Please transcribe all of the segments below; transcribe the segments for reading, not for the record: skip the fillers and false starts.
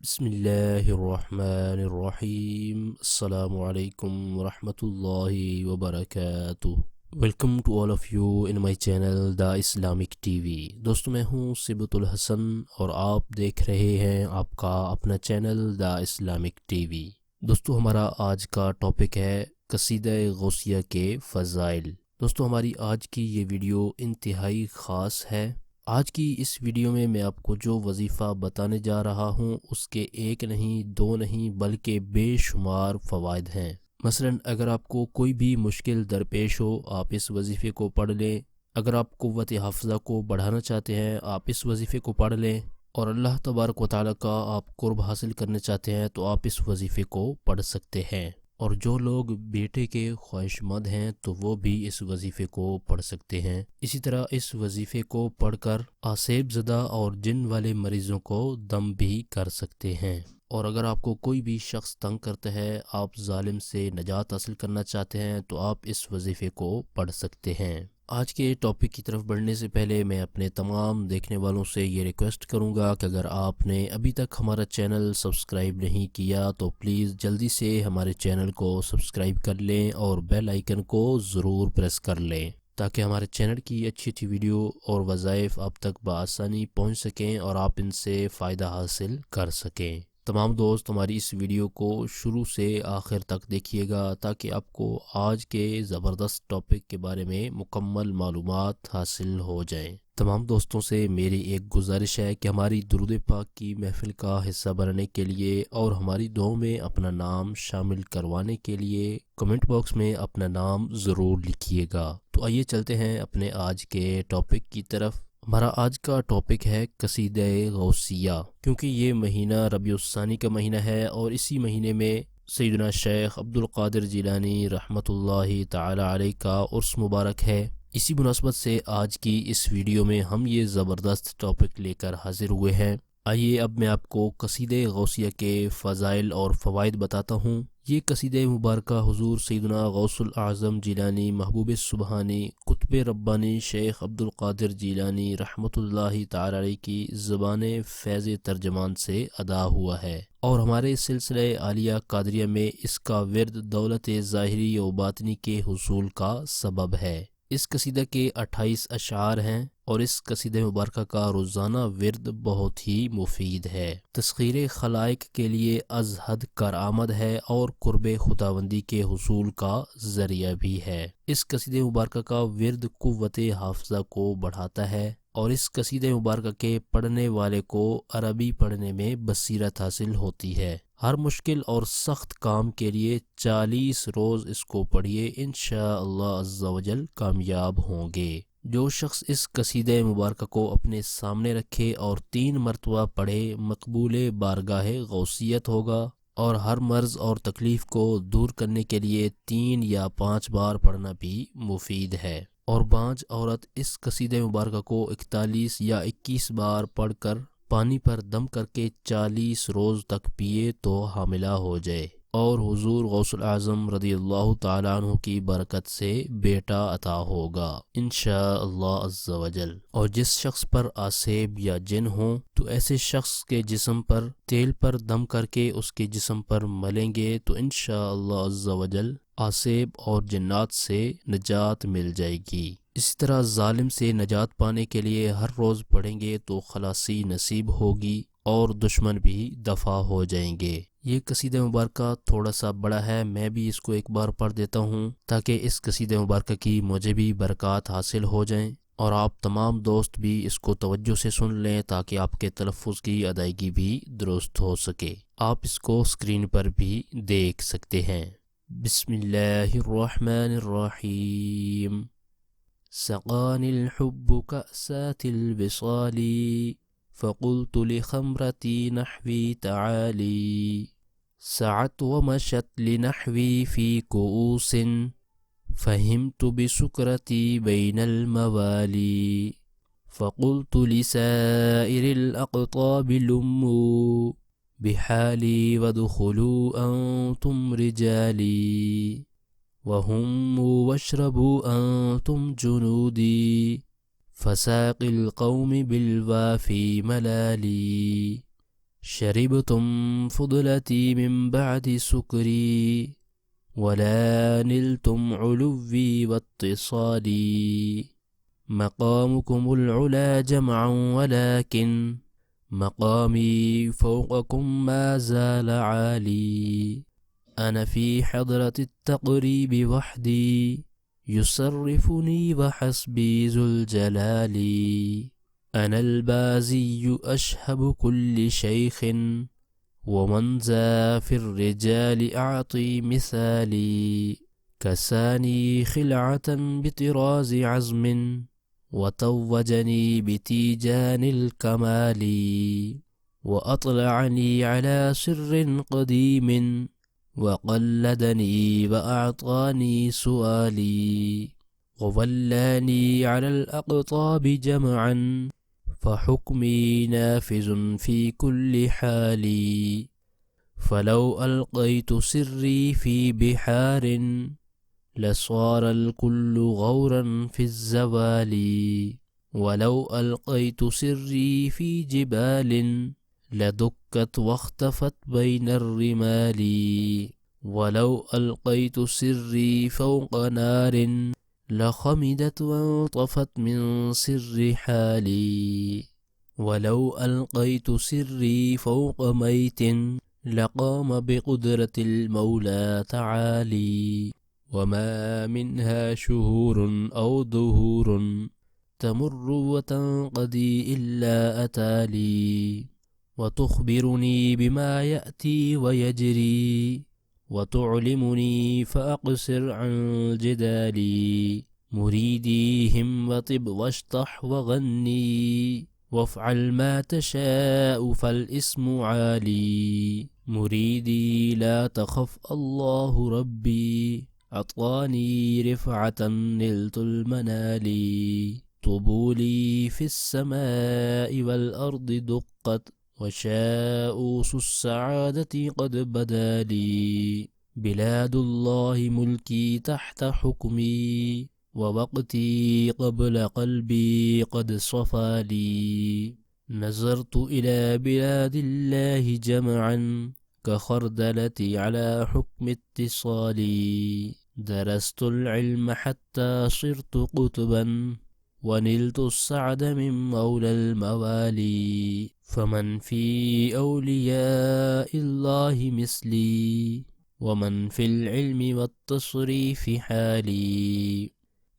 بسم اللہ الرحمن الرحیم السلام علیکم ورحمۃ اللہ وبرکاتہ۔ Welcome to all of you in my channel the Islamic T V. دوستو میں ہوں صبت الحسن اور آپ دیکھ رہے ہیں آپ کا اپنا channel the Islamic T V. دوستو ہمارا آج کا ٹاپک ہے قصیدہ غوثیہ کے فضائل۔ دوستو ہماری آج کی یہ ویڈیو انتہائی خاص ہے۔ آج کی اس ویڈیو میں آپ کو جو وظیفہ بتانے جا رہا ہوں اس کے ایک نہیں دو نہیں بلکہ بے شمار فوائد ہیں۔ مثلا اگر آپ کو کوئی بھی مشکل درپیش ہو آپ اس وظیفے کو پڑھ لیں۔ اگر آپ قوت حافظہ کو بڑھانا چاہتے ہیں آپ اس وظیفے کو پڑھ لیں، اور اللہ تبارک و تعالیٰ کا آپ قرب حاصل کرنا چاہتے ہیں تو آپ اس وظیفے کو پڑھ سکتے ہیں۔ اور جو لوگ بیٹے کے خواہش مند ہیں تو وہ بھی اس وظیفے کو پڑھ سکتے ہیں۔ اسی طرح اس وظیفے کو پڑھ کر آسیب زدہ اور جن والے مریضوں کو دم بھی کر سکتے ہیں۔ اور اگر آپ کو کوئی بھی شخص تنگ کرتا ہے، آپ ظالم سے نجات حاصل کرنا چاہتے ہیں تو آپ اس وظیفے کو پڑھ سکتے ہیں۔ آج کے ٹاپک کی طرف بڑھنے سے پہلے میں اپنے تمام دیکھنے والوں سے یہ ریکویسٹ کروں گا کہ اگر آپ نے ابھی تک ہمارا چینل سبسکرائب نہیں کیا تو پلیز جلدی سے ہمارے چینل کو سبسکرائب کر لیں اور بیل آئیکن کو ضرور پریس کر لیں تاکہ ہمارے چینل کی اچھی اچھی ویڈیو اور وظائف آپ تک بآسانی پہنچ سکیں اور آپ ان سے فائدہ حاصل کر سکیں۔ تمام دوست ہماری اس ویڈیو کو شروع سے آخر تک دیکھیے گا تاکہ آپ کو آج کے زبردست ٹاپک کے بارے میں مکمل معلومات حاصل ہو جائیں۔ تمام دوستوں سے میری ایک گزارش ہے کہ ہماری درود پاک کی محفل کا حصہ بننے کے لیے اور ہماری دعاؤں میں اپنا نام شامل کروانے کے لیے کمنٹ باکس میں اپنا نام ضرور لکھیے گا۔ تو آئیے چلتے ہیں اپنے آج کے ٹاپک کی طرف۔ ہمارا آج کا ٹاپک ہے قصیدہ غوثیہ، کیونکہ یہ مہینہ ربیع الثانی کا مہینہ ہے اور اسی مہینے میں سیدنا شیخ عبد القادر جیلانی رحمۃ اللہ تعالی علیہ کا عرس مبارک ہے۔ اسی مناسبت سے آج کی اس ویڈیو میں ہم یہ زبردست ٹاپک لے کر حاضر ہوئے ہیں۔ آئیے اب میں آپ کو قصیدہ غوثیہ کے فضائل اور فوائد بتاتا ہوں۔ یہ قصیدہ مبارکہ حضور سیدنا غوث الاعظم جیلانی محبوب سبحانی قطب ربانی شیخ عبد القادر جیلانی رحمۃ اللہ تعالی علیہ کی زبان فیض ترجمان سے ادا ہوا ہے، اور ہمارے سلسلہ عالیہ قادریہ میں اس کا ورد دولت ظاہری و باطنی کے حصول کا سبب ہے۔ اس قصیدہ کے 28 اشعار ہیں اور اس قصیدہ مبارکہ کا روزانہ ورد بہت ہی مفید ہے، تسخیر خلائق کے لیے از حد کارآمد ہے اور قرب خداوندی کے حصول کا ذریعہ بھی ہے۔ اس قصیدہ مبارکہ کا ورد قوت حافظہ کو بڑھاتا ہے اور اس قصیدہ مبارکہ کے پڑھنے والے کو عربی پڑھنے میں بصیرت حاصل ہوتی ہے۔ ہر مشکل اور سخت کام کے لیے 40 روز اس کو پڑھیے، انشاءاللہ عز و جل کامیاب ہوں گے۔ جو شخص اس قصیدہ مبارکہ کو اپنے سامنے رکھے اور 3 مرتبہ پڑھے مقبول بارگاہ غوثیت ہوگا، اور ہر مرض اور تکلیف کو دور کرنے کے لیے 3 یا 5 بار پڑھنا بھی مفید ہے۔ اور بانج عورت اس قصیدہ مبارکہ کو 41 یا 21 بار پڑھ کر پانی پر دم کر کے 40 روز تک پیے تو حاملہ ہو جائے، اور حضور غوث الاعظم رضی اللہ تعالیٰ عنہ کی برکت سے بیٹا عطا ہوگا انشاءاللہ عز و جل۔ اور جس شخص پر آسیب یا جن ہوں تو ایسے شخص کے جسم پر تیل پر دم کر کے اس کے جسم پر ملیں گے تو انشاءاللہ عز و جل آسیب اور جنات سے نجات مل جائے گی۔ اسی طرح ظالم سے نجات پانے کے لیے ہر روز پڑھیں گے تو خلاصی نصیب ہوگی اور دشمن بھی دفع ہو جائیں گے۔ یہ قصیدہ مبارکہ تھوڑا سا بڑا ہے، میں بھی اس کو ایک بار پڑھ دیتا ہوں تاکہ اس قصیدہ مبارکہ کی مجھے بھی برکات حاصل ہو جائیں، اور آپ تمام دوست بھی اس کو توجہ سے سن لیں تاکہ آپ کے تلفظ کی ادائیگی بھی درست ہو سکے۔ آپ اس کو اسکرین پر بھی دیکھ سکتے ہیں۔ بسم اللہ الرحمن الرحیم۔ سقانی الحب كأسات الوصال فقلت لخمرتي نحوي تعالي سعت ومشت لنحوي في كؤوس فهمت بسكرتي بين الموالي فقلت لسائر الأقطاب لموا بحالي وادخلوا أنتم رجالي وهموا واشربوا أنتم جنودي فساقي القوم بالوافي ملالي شربتم فضلتي من بعد سكري ولا نلتم علوي واتصالي. مقامكم العلا جمعا ولكن مقامي فوقكم ما زال عالي. أنا في حضرة التقريب وحدي يصرفني وحسبي ذو الجلال. أنا البازي أشهب كل شيخ ومن ذا في الرجال أعطي مثالي. كساني خلعة بطراز عزم وتوجني بتيجان الكمال. وأطلعني على سر قديم وقلدني وأعطاني سؤالي. وولاني على الأقطاب جمعا فحكمي نافذ في كل حال. فلو ألقيت سري في بحار لصار الكل غورا في الزوال. ولو ألقيت سري في جبال لدكت واختفت بين الرمال. ولو ألقيت سري فوق نار لخمدت وانطفت من سر حالي. ولو ألقيت سري فوق ميت لقام بقدرة المولى تعالي. وما منها شهور أو دهور تمر وتنقضي إلا أتالي. وتخبرني بما يأتي ويجري وتعلمني فأقصر عن جدالي. مريدي هم وطب واشطح وغني وافعل ما تشاء فالاسم عالي. مريدي لا تخف الله ربي أعطاني رفعة نلت المنال. طبولي في السماء والأرض دقت وشاؤوس السعادة قد بدا لي. بلاد الله ملكي تحت حكمي ووقتي قبل قلبي قد صفى لي. نظرت إلى بلاد الله جمعا كخردلتي على حكم اتصالي. درست العلم حتى صرت قطبا ونلت السعد من مولى الموالي. فمن في أولياء الله مثلي ومن في العلم والتصريف حالي.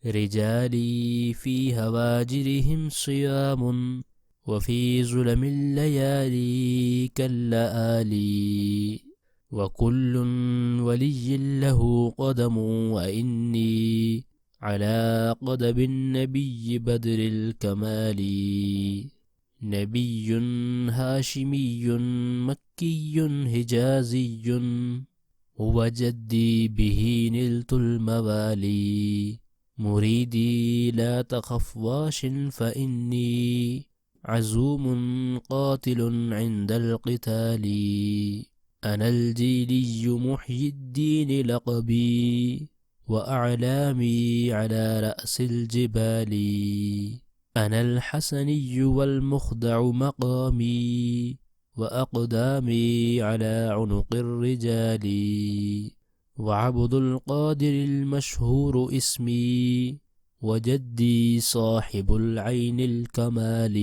رجالي في هواجرهم صيام وفي ظلم الليالي كاللآلي. وكل ولي له قدم وإني على قدم النبي بدر الكمال. نبي هاشمي مكي حجازي هو جدي به نلت الموالي. مريدي لا تخف واش فإني عزوم قاتل عند القتال. أنا الجيلي محيي الدين لقبي وأعلامي على رأس الجبال. أنا الحسني والمخدع مقامي وأقدامي على عنق الرجال. وعبد القادر المشهور اسمي وجدي صاحب العين الكمال.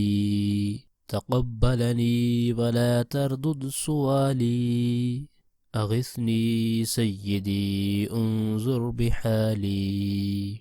تقبلني ولا تردد سؤالي أغثني سيدي انظر بحالي.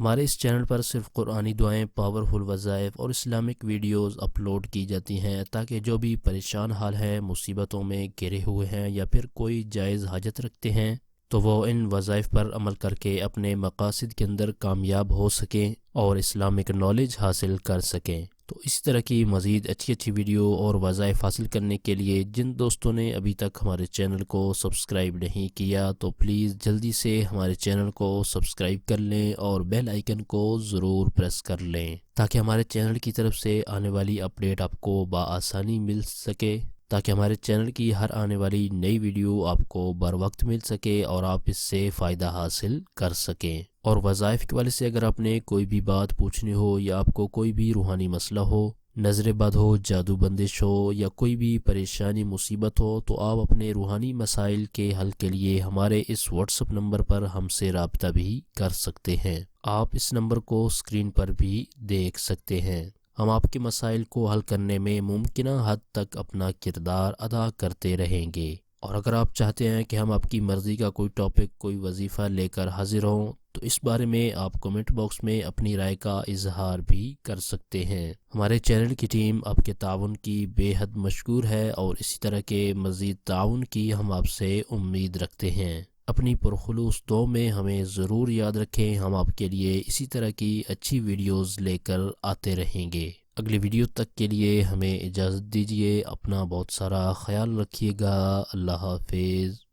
ہمارے اس چینل پر صرف قرآنی دعائیں، پاورفل وظائف اور اسلامک ویڈیوز اپلوڈ کی جاتی ہیں تاکہ جو بھی پریشان حال ہیں، مصیبتوں میں گھرے ہوئے ہیں یا پھر کوئی جائز حاجت رکھتے ہیں تو وہ ان وظائف پر عمل کر کے اپنے مقاصد کے اندر کامیاب ہو سکیں اور اسلامک نالج حاصل کر سکیں۔ تو اسی طرح کی مزید اچھی اچھی ویڈیو اور وظائف حاصل کرنے کے لیے جن دوستوں نے ابھی تک ہمارے چینل کو سبسکرائب نہیں کیا تو پلیز جلدی سے ہمارے چینل کو سبسکرائب کر لیں اور بیل آئیکن کو ضرور پریس کر لیں تاکہ ہمارے چینل کی طرف سے آنے والی اپڈیٹ آپ کو بآسانی مل سکے، تاکہ ہمارے چینل کی ہر آنے والی نئی ویڈیو آپ کو بر وقت مل سکے اور آپ اس سے فائدہ حاصل کر سکیں۔ اور وظائف کے والے سے اگر آپ نے کوئی بھی بات پوچھنی ہو یا آپ کو کوئی بھی روحانی مسئلہ ہو، نظر بد ہو، جادو بندش ہو یا کوئی بھی پریشانی مصیبت ہو تو آپ اپنے روحانی مسائل کے حل کے لیے ہمارے اس واٹس ایپ نمبر پر ہم سے رابطہ بھی کر سکتے ہیں۔ آپ اس نمبر کو اسکرین پر بھی دیکھ سکتے ہیں۔ ہم آپ کے مسائل کو حل کرنے میں ممکنہ حد تک اپنا کردار ادا کرتے رہیں گے۔ اور اگر آپ چاہتے ہیں کہ ہم آپ کی مرضی کا کوئی ٹاپک، کوئی وظیفہ لے کر حاضر ہوں تو اس بارے میں آپ کمنٹ باکس میں اپنی رائے کا اظہار بھی کر سکتے ہیں۔ ہمارے چینل کی ٹیم آپ کے تعاون کی بے حد مشکور ہے اور اسی طرح کے مزید تعاون کی ہم آپ سے امید رکھتے ہیں۔ اپنی پرخلوص دعا میں ہمیں ضرور یاد رکھیں، ہم آپ کے لیے اسی طرح کی اچھی ویڈیوز لے کر آتے رہیں گے۔ اگلی ویڈیو تک کے لیے ہمیں اجازت دیجیے، اپنا بہت سارا خیال رکھیے گا۔ اللہ حافظ۔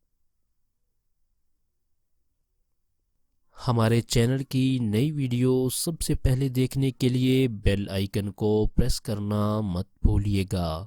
ہمارے چینل کی نئی ویڈیو سب سے پہلے دیکھنے کے لیے بیل آئیکن کو پریس کرنا مت بھولیے گا۔